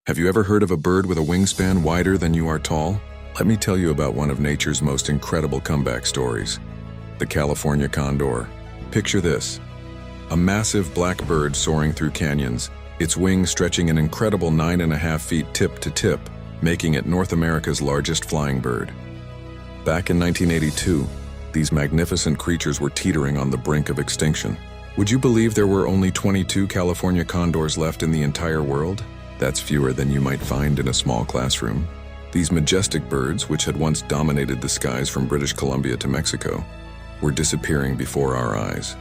Have you ever heard of a bird with a wingspan wider than you are tall? Let me tell you about one of nature's most incredible comeback stories, the California condor. Picture this: a massive black bird soaring through canyons, its wings stretching an incredible 9.5 feet tip to tip, making it North America's largest flying bird. Back in 1982, these magnificent creatures were teetering on the brink of extinction. Would you believe there were only 22 California condors left in the entire world? That's fewer than you might find in a small classroom. These majestic birds, which had once dominated the skies from British Columbia to Mexico, were disappearing before our eyes.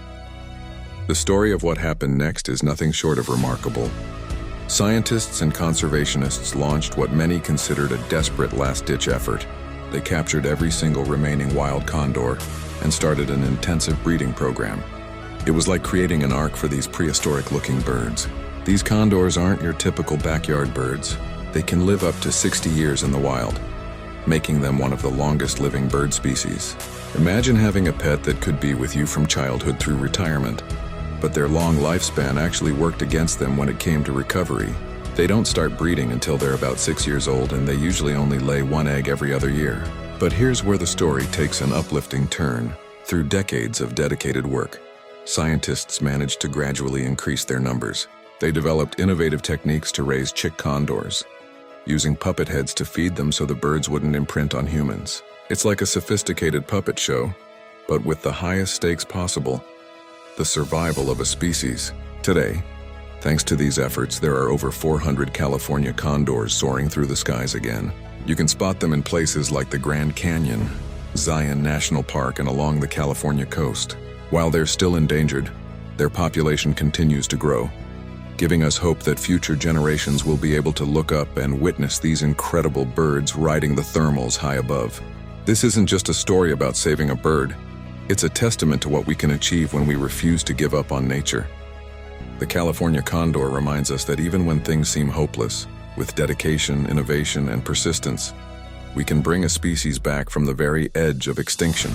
The story of what happened next is nothing short of remarkable. Scientists and conservationists launched what many considered a desperate last-ditch effort. They captured every single remaining wild condor and started an intensive breeding program. It was like creating an ark for these prehistoric-looking birds. These condors aren't your typical backyard birds. They can live up to 60 years in the wild, making them one of the longest-living bird species. Imagine having a pet that could be with you from childhood through retirement, but their long lifespan actually worked against them when it came to recovery. They don't start breeding until they're about 6 years old, and they usually only lay one egg every other year. But here's where the story takes an uplifting turn. Through decades of dedicated work, scientists managed to gradually increase their numbers. They developed innovative techniques to raise chick condors, using puppet heads to feed them so the birds wouldn't imprint on humans. It's like a sophisticated puppet show, but with the highest stakes possible: the survival of a species. Today, thanks to these efforts, there are over 400 California condors soaring through the skies again. You can spot them in places like the Grand Canyon, Zion National Park, and along the California coast. While they're still endangered, their population continues to grow, giving us hope that future generations will be able to look up and witness these incredible birds riding the thermals high above. This isn't just a story about saving a bird. It's a testament to what we can achieve when we refuse to give up on nature. The California condor reminds us that even when things seem hopeless, with dedication, innovation, and persistence, we can bring a species back from the very edge of extinction.